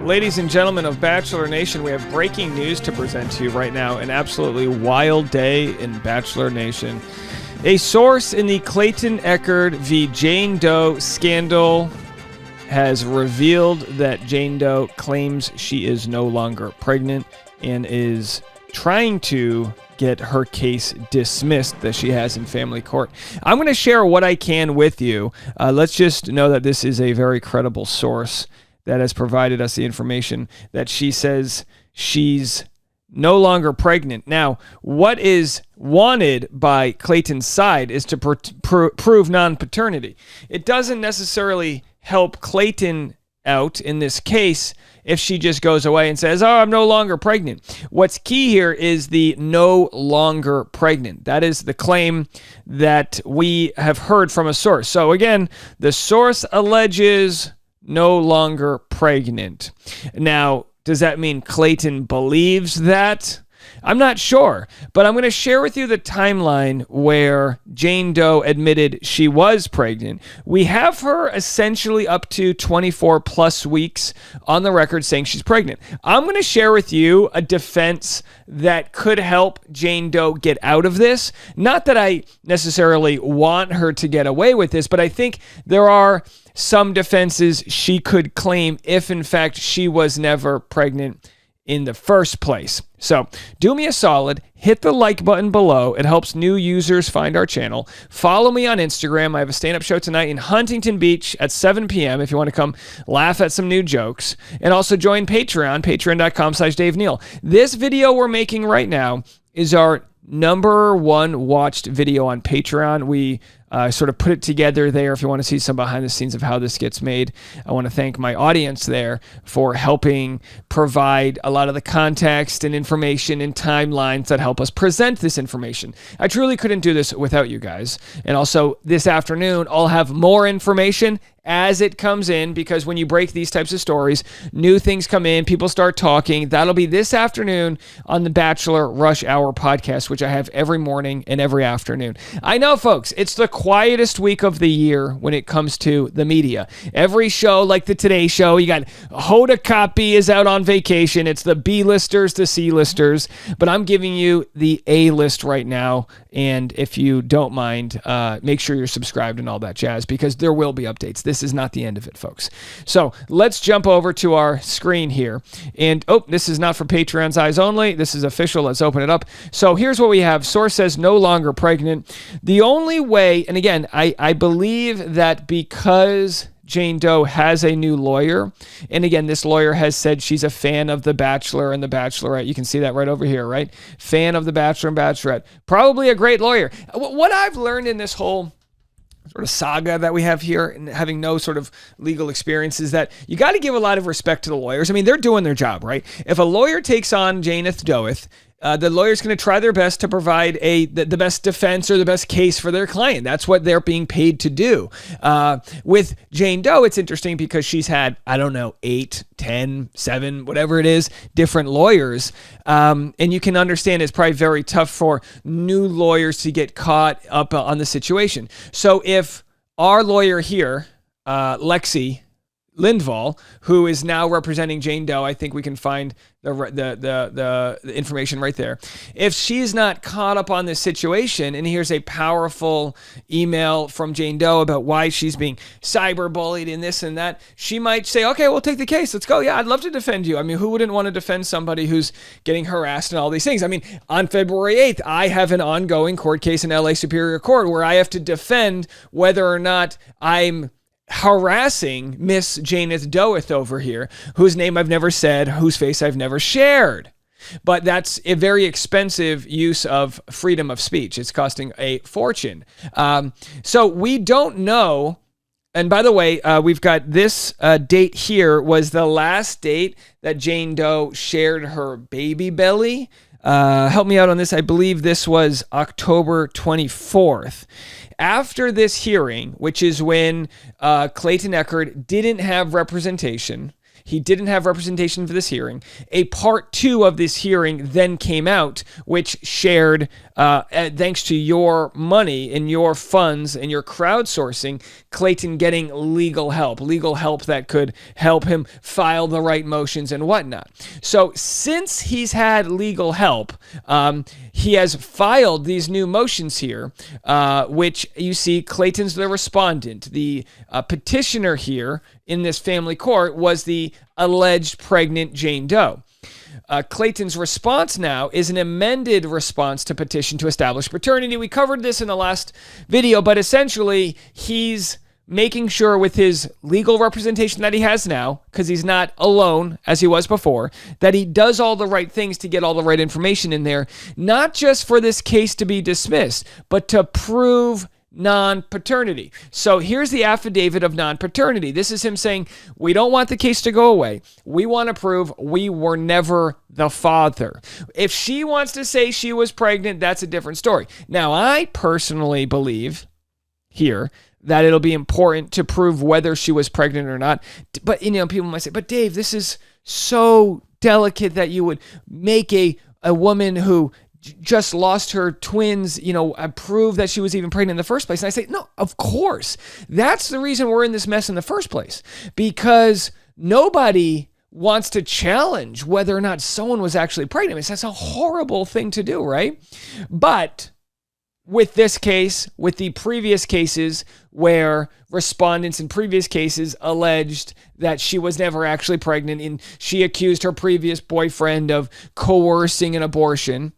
Ladies and gentlemen of Bachelor Nation, we have breaking news to present to you right now. An absolutely wild day in Bachelor Nation. A source in the Clayton Echard v. Jane Doe scandal has revealed that Jane Doe claims she is no longer pregnant and is trying to get her case dismissed that she has in family court. I'm going to share what I can with you. Let's just know that this is a very credible source that has provided us the information that she says she's no longer pregnant. Now, what is wanted by Clayton's side is to prove non-paternity. It doesn't necessarily help Clayton out in this case if she just goes away and says, I'm no longer pregnant. What's key here is the no longer pregnant. That is the claim that we have heard from a source. So again, the source alleges no longer pregnant. Now, does that mean Clayton believes that? I'm not sure, but I'm going to share with you the timeline where Jane Doe admitted she was pregnant. We have her essentially up to 24 plus weeks on the record saying she's pregnant. I'm going to share with you a defense that could help Jane Doe get out of this. Not that I necessarily want her to get away with this, but I think there are some defenses she could claim if in fact she was never pregnant in the first place. So do me a solid, hit the like button below. It helps new users find our channel. Follow me on Instagram. I have a stand-up show tonight in Huntington Beach at 7 p.m. if you want to come laugh at some new jokes. And also join Patreon, patreon.com/Dave Neal. This video we're making right now is our #1 watched video on Patreon. We sort of put it together there if you want to see some behind the scenes of how this gets made. I want to thank my audience there for helping provide a lot of the context and information and timelines that help us present this information. I truly couldn't do this without you guys. And also this afternoon, I'll have more information as it comes in, because when you break these types of stories, new things come in, people start talking. That'll be this afternoon on the Bachelor Rush Hour podcast, which I have every morning and every afternoon. I know, folks, it's the quietest week of the year when it comes to the media. Every show, like the Today Show, you got Hoda Kotb is out on vacation. It's the B-listers, the C-listers, but I'm giving you the A-list right now. And if you don't mind, make sure you're subscribed and all that jazz, because there will be updates. This is not the end of it, folks. So let's jump over to our screen here. And, this is not for Patreon's eyes only. This is official. Let's open it up. So here's what we have. Source says no longer pregnant. The only way, and again, I believe that because Jane Doe has a new lawyer, and again, this lawyer has said she's a fan of The Bachelor and The Bachelorette. You can see that right over here, right? Fan of The Bachelor and Bachelorette. Probably a great lawyer. What I've learned in this whole sort of saga that we have here, and having no sort of legal experience, is that you got to give a lot of respect to the lawyers. I mean, they're doing their job, right? If a lawyer takes on Janeth Doeth, the lawyer's going to try their best to provide the best defense or the best case for their client. That's what they're being paid to do. With Jane Doe, it's interesting because she's had, 8, 10, 7, whatever it is, different lawyers. And you can understand it's probably very tough for new lawyers to get caught up on the situation. So if our lawyer here, Lexi Lindvall, who is now representing Jane Doe, I think we can find the information right there. If she's not caught up on this situation, and here's a powerful email from Jane Doe about why she's being cyberbullied and this and that, she might say, okay, we'll take the case. Let's go. Yeah, I'd love to defend you. I mean, who wouldn't want to defend somebody who's getting harassed and all these things? I mean, on February 8th, I have an ongoing court case in LA Superior Court where I have to defend whether or not I'm harassing Miss Janeth Doeth over here, whose name I've never said, whose face I've never shared. But that's a very expensive use of freedom of speech. It's costing a fortune. So we don't know. And by the way, we've got this date here was the last date that Jane Doe shared her baby belly. Help me out on this. I believe this was October 24th. After this hearing, which is when Clayton Echard didn't have representation, He didn't have representation for this hearing. A part 2 of this hearing then came out, which shared, thanks to your money and your funds and your crowdsourcing, Clayton getting legal help that could help him file the right motions and whatnot. So since he's had legal help, he has filed these new motions here, which you see Clayton's the respondent. The petitioner here in this family court was the alleged pregnant Jane Doe. Clayton's response now is an amended response to petition to establish paternity. We covered this in the last video, but essentially he's making sure with his legal representation that he has now, because he's not alone as he was before, that he does all the right things to get all the right information in there, not just for this case to be dismissed, but to prove non-paternity. So here's the affidavit of non-paternity. This is him saying, we don't want the case to go away. We want to prove we were never the father. If she wants to say she was pregnant, that's a different story. Now, I personally believe here that it'll be important to prove whether she was pregnant or not. But, people might say, but Dave, this is so delicate that you would make a woman who just lost her twins, prove that she was even pregnant in the first place. And I say, no, of course. That's the reason we're in this mess in the first place, because nobody wants to challenge whether or not someone was actually pregnant. That's a horrible thing to do, right? But with this case, with the previous cases where respondents in previous cases alleged that she was never actually pregnant and she accused her previous boyfriend of coercing an abortion,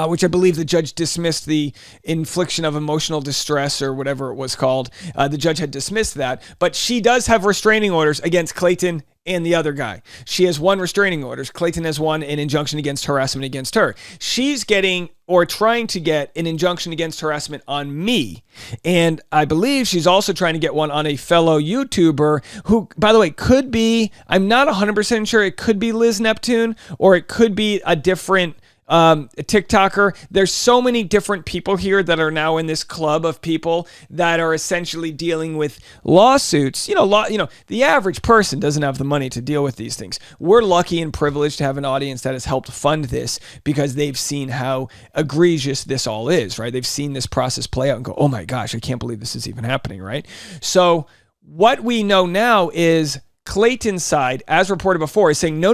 which I believe the judge dismissed, the infliction of emotional distress or whatever it was called. The judge had dismissed that, but she does have restraining orders against Clayton and the other guy. She has one restraining orders. Clayton has one, an injunction against harassment against her. She's getting or trying to get an injunction against harassment on me. And I believe she's also trying to get one on a fellow YouTuber who, by the way, could be, I'm not 100% sure, it could be Liz Neptune or it could be a different TikToker. There's so many different people here that are now in this club of people that are essentially dealing with lawsuits. The average person doesn't have the money to deal with these things. We're lucky and privileged to have an audience that has helped fund this because they've seen how egregious this all is, right? They've seen this process play out and go, oh my gosh, I can't believe this is even happening, right? So what we know now is Clayton's side, as reported before, is saying, no.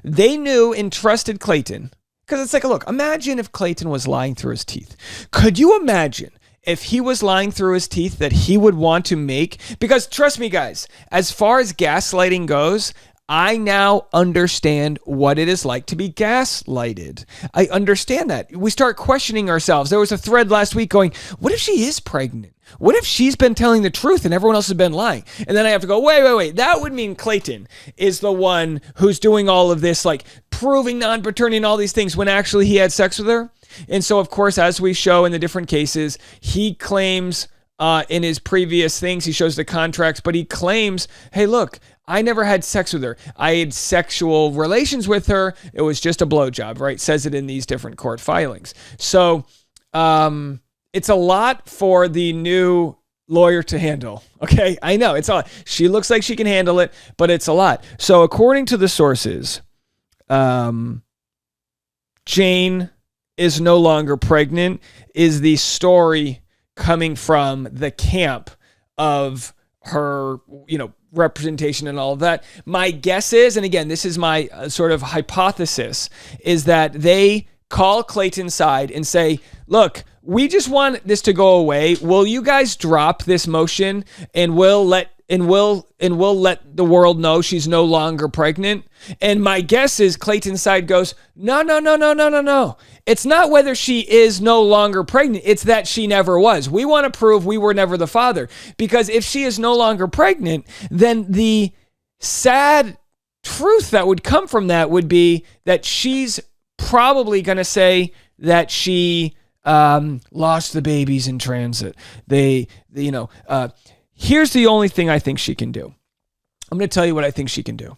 They knew and trusted Clayton. Because it's like, look, imagine if Clayton was lying through his teeth. Could you imagine if he was lying through his teeth that he would want to make? Because trust me, guys, as far as gaslighting goes, I now understand what it is like to be gaslighted. I understand that. We start questioning ourselves. There was a thread last week going, what if she is pregnant? What if she's been telling the truth and everyone else has been lying? And then I have to go, wait. That would mean Clayton is the one who's doing all of this, like proving non-paternity and all these things when actually he had sex with her. And so, of course, as we show in the different cases, he claims in his previous things, he shows the contracts, but he claims, hey, look, I never had sex with her. I had sexual relations with her. It was just a blowjob, right? Says it in these different court filings. So it's a lot for the new lawyer to handle. Okay, I know it's a lot. She looks like she can handle it, but it's a lot. So according to the sources, Jane is no longer pregnant is the story coming from the camp of her, representation and all of that. My guess is, and again, this is my sort of hypothesis, is that they call Clayton's side and say, look, we just want this to go away. Will you guys drop this motion and we'll let the world know she's no longer pregnant? And my guess is Clayton's side goes, no. It's not whether she is no longer pregnant. It's that she never was. We want to prove we were never the father. Because if she is no longer pregnant, then the sad truth that would come from that would be that she's probably going to say that she lost the babies in transit. Here's the only thing I think she can do. I'm going to tell you what I think she can do.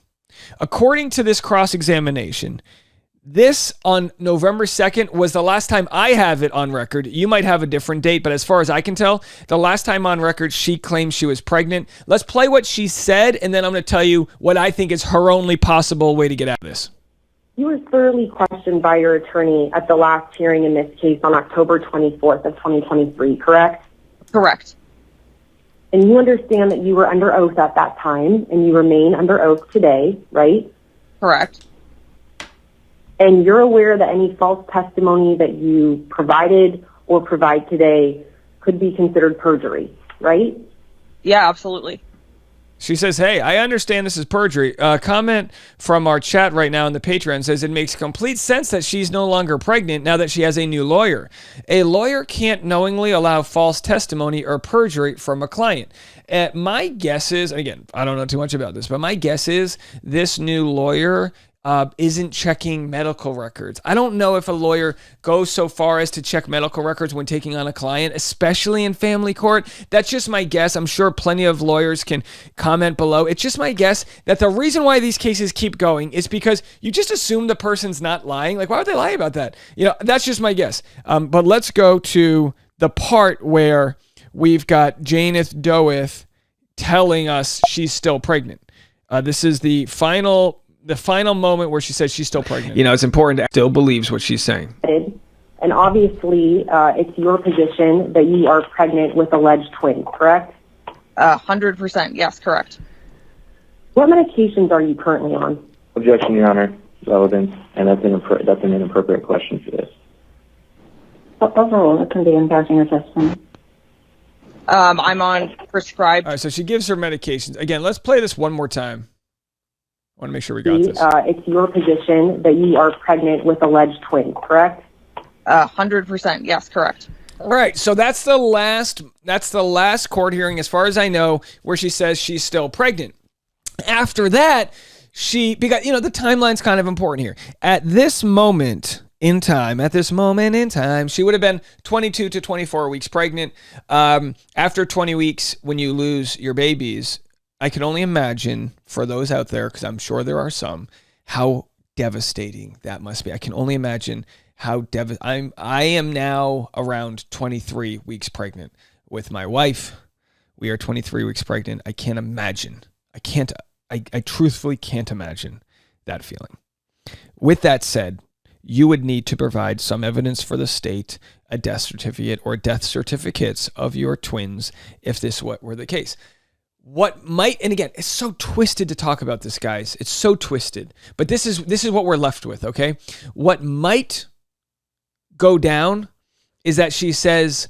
According to this cross-examination, This on November 2nd was the last time I have it on record. You might have a different date, but as far as I can tell, the last time on record, she claimed she was pregnant. Let's play what she said, and then I'm going to tell you what I think is her only possible way to get out of this. You were thoroughly questioned by your attorney at the last hearing in this case on October 24th of 2023, correct? Correct. And you understand that you were under oath at that time, and you remain under oath today, right? Correct. And you're aware that any false testimony that you provided or provide today could be considered perjury, right? Yeah, absolutely. She says, hey, I understand this is perjury. Comment from our chat right now in the Patreon says it makes complete sense that she's no longer pregnant now that she has a new lawyer. A lawyer can't knowingly allow false testimony or perjury from a client. My guess is, again, I don't know too much about this, but my guess is this new lawyer isn't checking medical records. I don't know if a lawyer goes so far as to check medical records when taking on a client, especially in family court. That's just my guess. I'm sure plenty of lawyers can comment below. It's just my guess that the reason why these cases keep going is because you just assume the person's not lying. Like, why would they lie about that? That's just my guess. But let's go to the part where we've got Janeth Doeth telling us she's still pregnant. This is the final moment where she says she's still pregnant. It's important to still believes what she's saying. And obviously, it's your position that you are pregnant with alleged twins, correct? 100%, yes, correct. What medications are you currently on? Objection, Your Honor. Relevant, and that's an inappropriate question for this. Overall, it can be impacting your testimony. I'm on prescribed. All right, so she gives her medications. Again, let's play this one more time. I want to make sure we got this. It's your position that you are pregnant with alleged twins, correct? 100%, yes, correct. All right, so that's the last court hearing, as far as I know, where she says she's still pregnant. After that, because the timeline's kind of important here. At this moment in time, she would have been 22 to 24 weeks pregnant. After 20 weeks, when you lose your babies, I can only imagine, for those out there, because I'm sure there are some, how devastating that must be. I can only imagine how I am now around 23 weeks pregnant with my wife. We are 23 weeks pregnant. I can't imagine. I truthfully can't imagine that feeling. With that said, you would need to provide some evidence for the state, a death certificate or death certificates of your twins, if this were the case. And again, it's so twisted to talk about this, guys. It's so twisted. But this is what we're left with, okay? What might go down is that she says,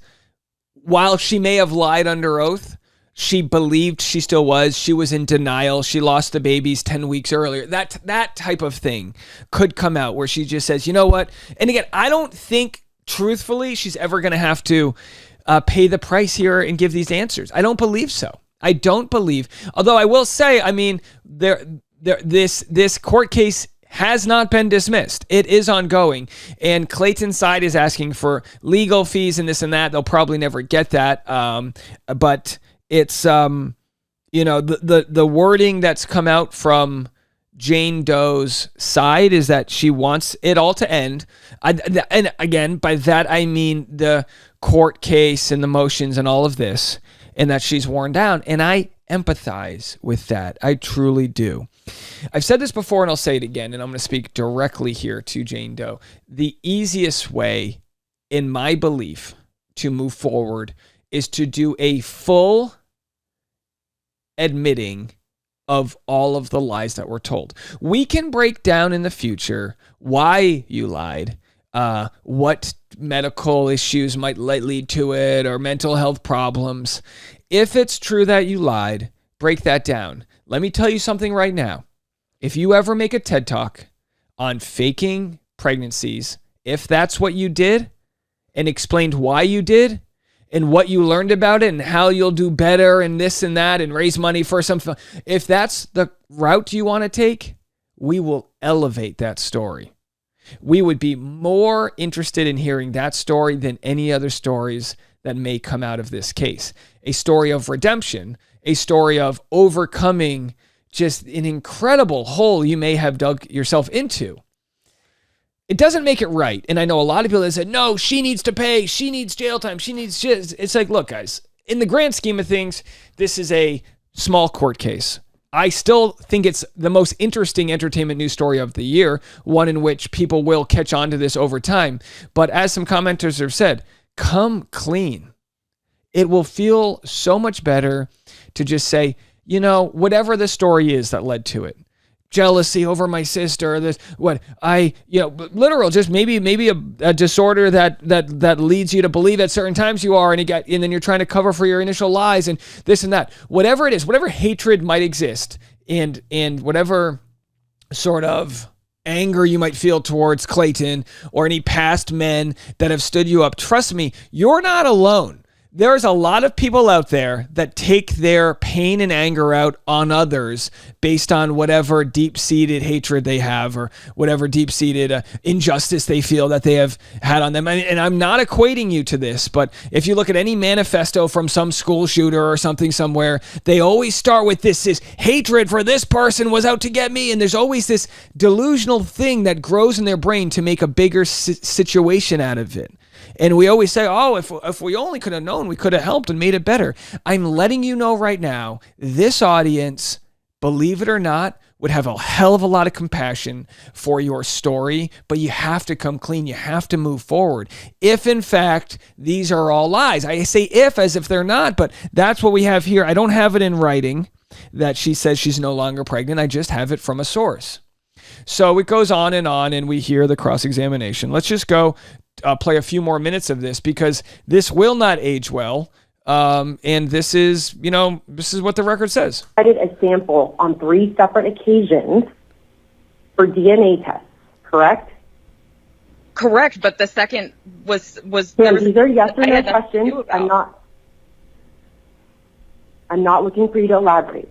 while she may have lied under oath, she believed she still was. She was in denial. She lost the babies 10 weeks earlier. That type of thing could come out where she just says, you know what? And again, I don't think, truthfully, she's ever going to have to pay the price here and give these answers. I don't believe so. I don't believe, although I will say, this court case has not been dismissed. It is ongoing, and Clayton's side is asking for legal fees and this and that. They'll probably never get that. But it's, the wording that's come out from Jane Doe's side is that she wants it all to end. And again, by that, I mean the court case and the motions and all of this, and that she's worn down. And I empathize with that. I truly do. I've said this before and I'll say it again, and I'm going to speak directly here to Jane Doe. The easiest way, in my belief, to move forward is to do a full admitting of all of the lies that were told. We can break down in the future why you lied, what medical issues might lead to it, or mental health problems. If it's true that you lied, break that down. Let me tell you something right now. If you ever make a TED Talk on faking pregnancies, if that's what you did and explained why you did and what you learned about it and how you'll do better and this and that and raise money for something, if that's the route you want to take, we will elevate that story. We would be more interested in hearing that story than any other stories that may come out of this case. A story of redemption, a story of overcoming just an incredible hole you may have dug yourself into. it doesn't make it right. And I know a lot of people that said, no, she needs to pay. She needs jail time. She needs shit. It's like, look, guys, in the grand scheme of things, this is a small court case. I still think it's the most interesting entertainment news story of the year, one in which people will catch on to this over time. But as some commenters have said, come clean. It will feel so much better to just say, you know, whatever the story is that led to it. Jealousy over my sister, literal, just maybe a disorder that leads you to believe at certain times you are, and then you're trying to cover for your initial lies and this and that. Whatever it is, whatever hatred might exist, and whatever sort of anger you might feel towards Clayton or any past men that have stood you up, trust me, you're not alone. There's a lot of people out there that take their pain and anger out on others based on whatever deep-seated hatred they have or whatever deep-seated injustice they feel that they have had on them. And I'm not equating you to this, but if you look at any manifesto from some school shooter or something somewhere, they always start with this hatred for this person was out to get me. And there's always this delusional thing that grows in their brain to make a bigger situation out of it. And we always say, oh, if we only could have known, we could have helped and made it better. I'm letting you know right now, this audience, believe it or not, would have a hell of a lot of compassion for your story, but you have to come clean. You have to move forward. If, in fact, these are all lies. I say if as if they're not, but that's what we have here. I don't have it in writing that she says she's no longer pregnant. I just have it from a source. So it goes on, and we hear the cross-examination. Let's just go play a few more minutes of this because this will not age well. And this is what the record says. I did a sample on 3 separate occasions for DNA tests, correct? Correct, but the second was Ma'am, these are yes or no questions. I'm not looking for you to elaborate.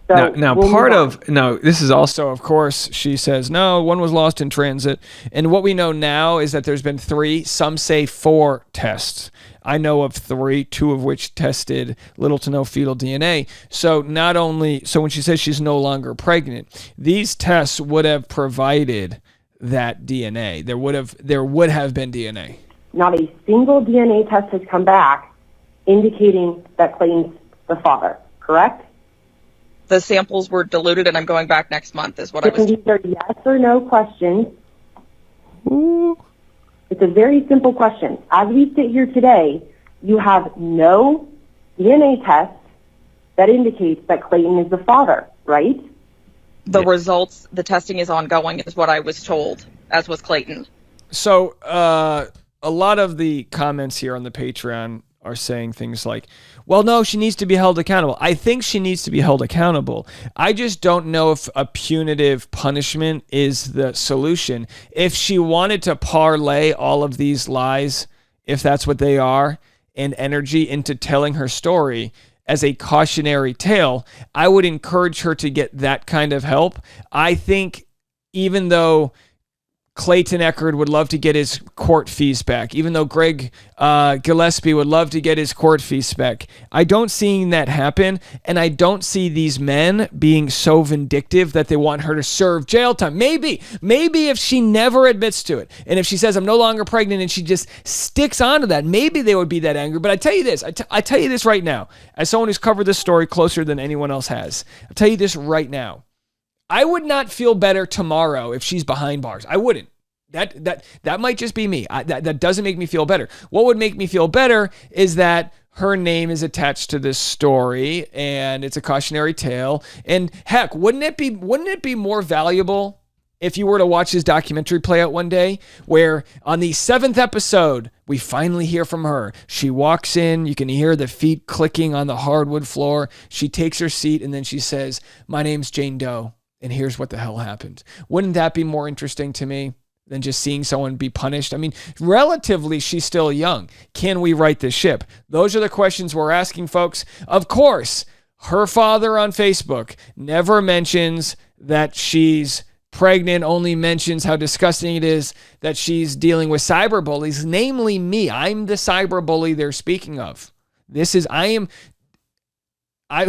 So now this is also, of course, she says, no, one was lost in transit. And what we know now is that there's been 3, some say 4 tests. I know of 3, 2 of which tested little to no fetal DNA. So when she says she's no longer pregnant, these tests would have provided that DNA. There would have been DNA. Not a single DNA test has come back indicating that Clayton's the father, correct? The samples were diluted, and I'm going back next month, is what I was. These are yes or no questions. Ooh. It's a very simple question. As we sit here today, you have no DNA test that indicates that Clayton is the father, right? The results, the testing is ongoing, is what I was told, as was Clayton. So a lot of the comments here on the Patreon are saying things like, well, no, she needs to be held accountable. I think she needs to be held accountable. I just don't know if a punitive punishment is the solution. If she wanted to parlay all of these lies, if that's what they are, and energy into telling her story as a cautionary tale, I would encourage her to get that kind of help. I think even though Clayton Echard would love to get his court fees back, even though Greg Gillespie would love to get his court fees back, I don't see that happen, and I don't see these men being so vindictive that they want her to serve jail time. Maybe if she never admits to it, and if she says, I'm no longer pregnant, and she just sticks onto that, maybe they would be that angry. But I tell you this, I tell you this right now, as someone who's covered this story closer than anyone else has, I'll tell you this right now. I would not feel better tomorrow if she's behind bars. I wouldn't. That might just be me. That doesn't make me feel better. What would make me feel better is that her name is attached to this story and it's a cautionary tale. And heck, wouldn't it be more valuable if you were to watch this documentary play out one day, where on the 7th episode, we finally hear from her. She walks in, you can hear the feet clicking on the hardwood floor. She takes her seat and then she says, my name's Jane Doe. And here's what the hell happened. Wouldn't that be more interesting to me than just seeing someone be punished? I mean, relatively, she's still young. Can we right this ship? Those are the questions we're asking, folks. Of course, her father on Facebook never mentions that she's pregnant, only mentions how disgusting it is that she's dealing with cyber bullies, namely me. I'm the cyber bully they're speaking of. I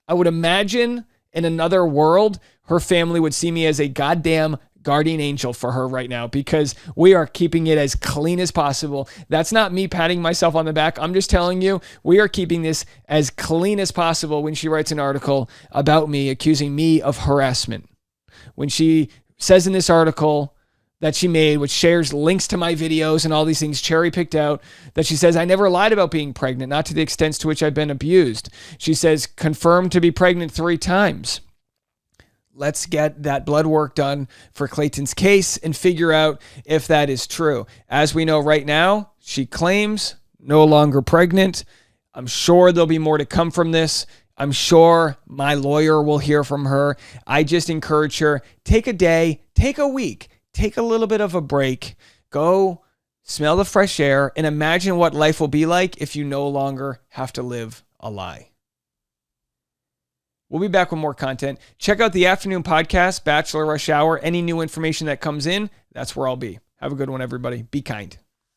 would imagine in another world, her family would see me as a goddamn guardian angel for her right now, because we are keeping it as clean as possible. That's not me patting myself on the back. I'm just telling you, we are keeping this as clean as possible when she writes an article about me, accusing me of harassment. When she says in this article that she made, which shares links to my videos and all these things cherry picked out, that she says, I never lied about being pregnant, not to the extent to which I've been abused. She says, confirmed to be pregnant 3 times. Let's get that blood work done for Clayton's case and figure out if that is true. As we know right now, she claims no longer pregnant. I'm sure there'll be more to come from this. I'm sure my lawyer will hear from her. I just encourage her, take a day, take a week, take a little bit of a break, go smell the fresh air, and imagine what life will be like if you no longer have to live a lie. We'll be back with more content. Check out the afternoon podcast, Bachelor Rush Hour. Any new information that comes in, that's where I'll be. Have a good one, everybody. Be kind.